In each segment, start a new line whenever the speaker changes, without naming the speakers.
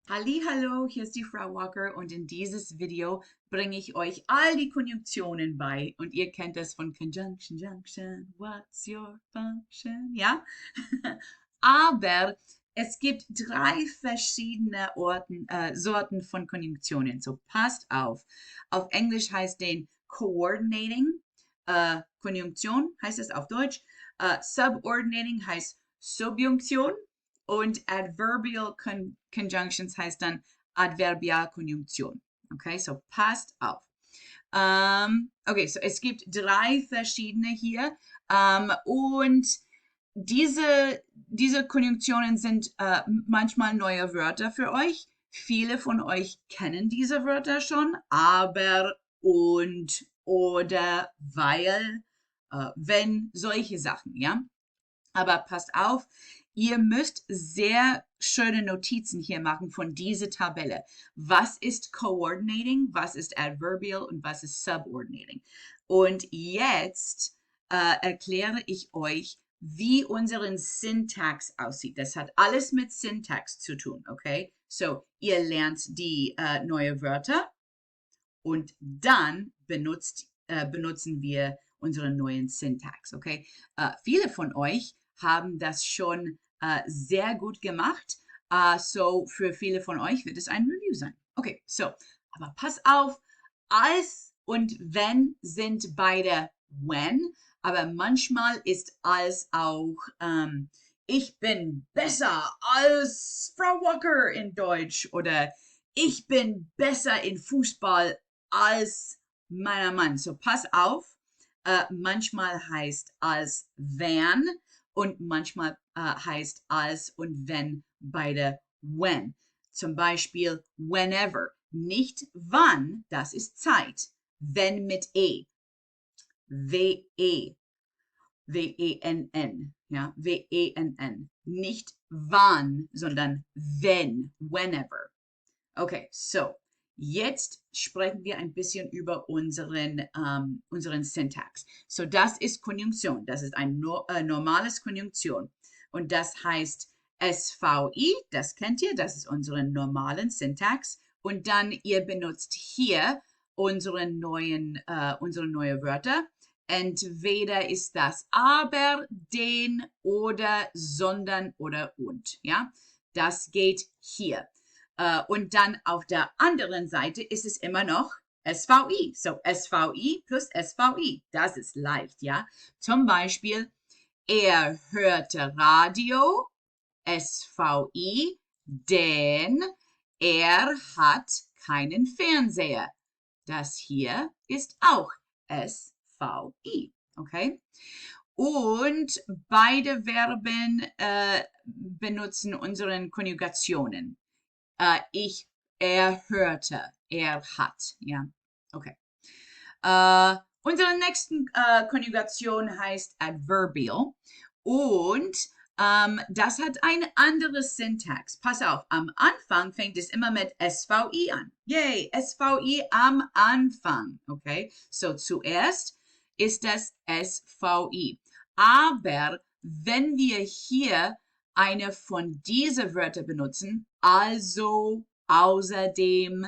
Hallo, hier ist die Frau Walker und in dieses Video bringe ich euch all die Konjunktionen bei. Und ihr kennt das von Conjunction, Junction, what's your function? Ja? Aber es gibt drei verschiedene Sorten von Konjunktionen. So passt auf. Auf Englisch heißt den Coordinating Konjunktion, heißt es auf Deutsch. Subordinating heißt Subjunktion. Und Adverbial Conjunctions heißt dann Adverbialkonjunktion. Okay, so passt auf. Okay, so es gibt drei verschiedene hier. Und diese Konjunktionen sind manchmal neue Wörter für euch. Viele von euch kennen diese Wörter schon, aber und oder weil, wenn, solche Sachen, ja. Aber passt auf, ihr müsst sehr schöne Notizen hier machen von dieser Tabelle. Was ist Coordinating, was ist Adverbial und was ist Subordinating? Und jetzt erkläre ich euch, wie unseren Syntax aussieht. Das hat alles mit Syntax zu tun, okay? So, ihr lernt die neue Wörter und dann benutzen wir unseren neuen Syntax, okay? Viele von euch haben das schon sehr gut gemacht. So für viele von euch wird es ein Review sein. Okay, so, aber pass auf, als und wenn sind beide when, aber manchmal ist als auch ich bin besser als Frau Walker in Deutsch oder ich bin besser in Fußball als meiner Mann. So pass auf, manchmal heißt als wenn und manchmal heißt als und wenn beide when. Zum Beispiel whenever, nicht wann, das ist Zeit. Wenn mit E, W-E, W-E-N-N, ja, W-E-N-N. Nicht wann, sondern wenn, whenever. Okay, so, jetzt sprechen wir ein bisschen über unseren Syntax. So, das ist Konjunktion. Das ist ein normales Konjunktion. Und das heißt SVI, das kennt ihr, das ist unseren normalen Syntax. Und dann ihr benutzt hier unsere neue Wörter. Entweder ist das aber, den oder sondern oder und. Ja, das geht hier. Und dann auf der anderen Seite ist es immer noch SVI. So SVI plus SVI. Das ist leicht, ja. Zum Beispiel, er hörte Radio, SVI, denn er hat keinen Fernseher. Das hier ist auch SVI. Okay? Und beide Verben benutzen unsere Konjugationen. Er hörte, er hat, ja, okay. Unsere nächste Konjugation heißt Adverbial und das hat eine andere Syntax. Pass auf, am Anfang fängt es immer mit SVI an. Yay, SVI am Anfang, okay? So zuerst ist das SVI. Aber wenn wir hier eine von diesen Wörtern benutzen, also, außerdem,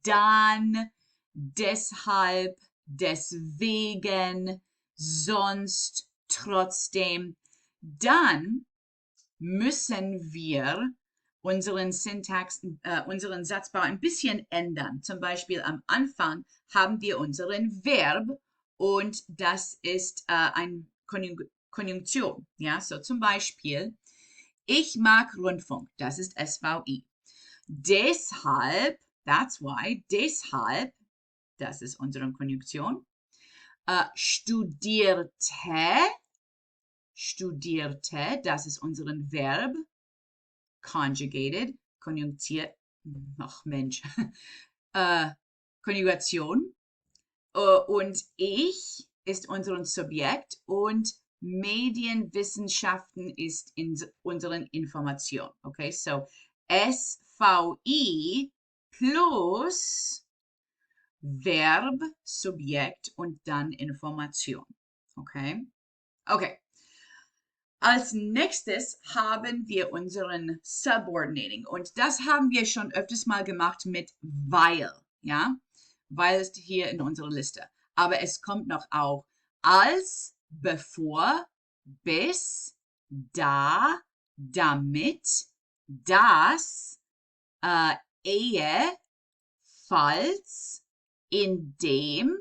dann, deshalb, deswegen, sonst, trotzdem, dann müssen wir unseren Syntax, unseren Satzbau ein bisschen ändern. Zum Beispiel am Anfang haben wir unseren Verb und das ist eine Konjunktion. Ja, so zum Beispiel, ich mag Rundfunk, das ist SVI. Deshalb, that's why, deshalb, das ist unsere Konjunktion. Studierte, das ist unser Verb. Conjugated, konjugiert, ach Mensch, Konjugation. Und ich ist unser Subjekt und Medienwissenschaften ist in unseren Information. Okay, so SVI plus Verb, Subjekt und dann Information. Okay, okay. Als nächstes haben wir unseren Subordinating und das haben wir schon öfters mal gemacht mit weil, ja, weil ist hier in unserer Liste. Aber es kommt noch auch als, bevor, bis, da, damit, das, ehe, falls, indem,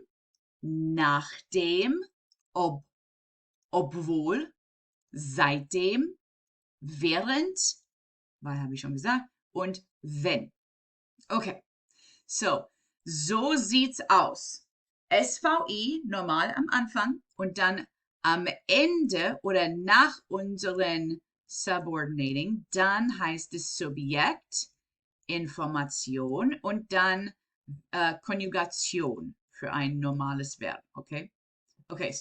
nachdem, obwohl, seitdem, während, weil habe ich schon gesagt, und wenn. Okay, so sieht's aus. SVI normal am Anfang und dann am Ende oder nach unseren Subordinating, dann heißt es Subjekt, Information und dann Konjugation für ein normales Verb. Okay? Okay,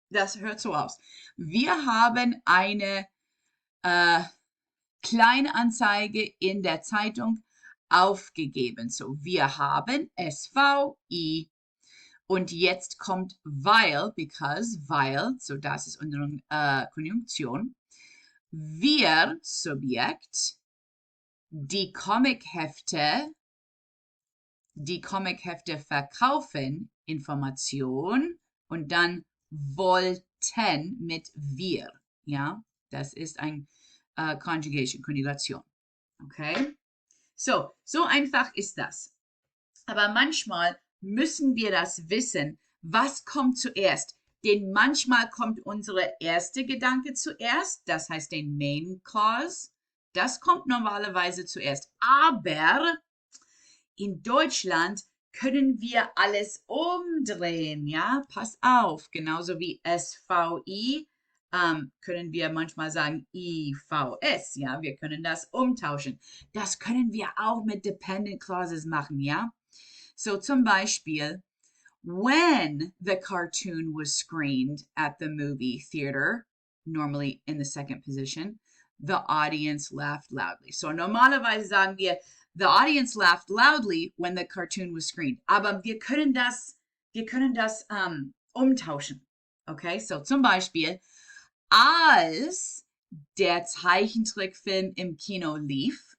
das hört so aus. Wir haben eine Kleinanzeige in der Zeitung aufgegeben. So, wir haben SVI. Und jetzt kommt weil, because, weil, so das ist unsere Konjunktion. Wir, Subjekt, die Comichefte verkaufen, Information und dann wollten mit wir. Ja, das ist ein Conjugation, Konjugation. Okay? So einfach ist das. Aber manchmal müssen wir das wissen, was kommt zuerst. Denn manchmal kommt unsere erste Gedanke zuerst, das heißt den Main Clause. Das kommt normalerweise zuerst. Aber in Deutschland können wir alles umdrehen, ja? Pass auf, genauso wie SVI können wir manchmal sagen IVS, ja? Wir können das umtauschen. Das können wir auch mit Dependent Clauses machen, ja? So zum Beispiel, when the cartoon was screened at the movie theater, normally in the second position, the audience laughed loudly. So normalerweise sagen wir, the audience laughed loudly when the cartoon was screened. Aber wir können das umtauschen. Okay, so zum Beispiel, als der Zeichentrickfilm im Kino lief,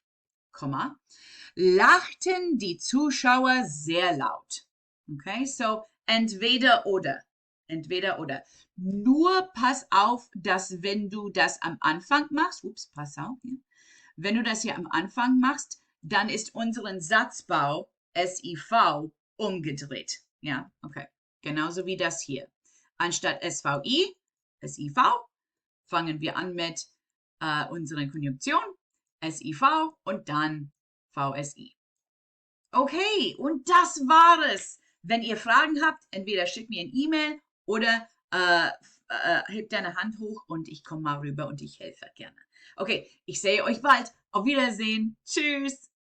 lachten die Zuschauer sehr laut. Okay, so entweder oder. Entweder oder. Nur pass auf, dass wenn du das am Anfang machst, pass auf, ja. Wenn du das hier am Anfang machst, dann ist unseren Satzbau SIV umgedreht. Ja, okay. Genauso wie das hier. Anstatt SVI, SIV, fangen wir an mit unserer Konjunktion, SIV und dann VSI. Okay, und das war es. Wenn ihr Fragen habt, entweder schickt mir ein E-Mail oder hebt deine Hand hoch und ich komme mal rüber und ich helfe gerne. Okay, ich sehe euch bald. Auf Wiedersehen. Tschüss.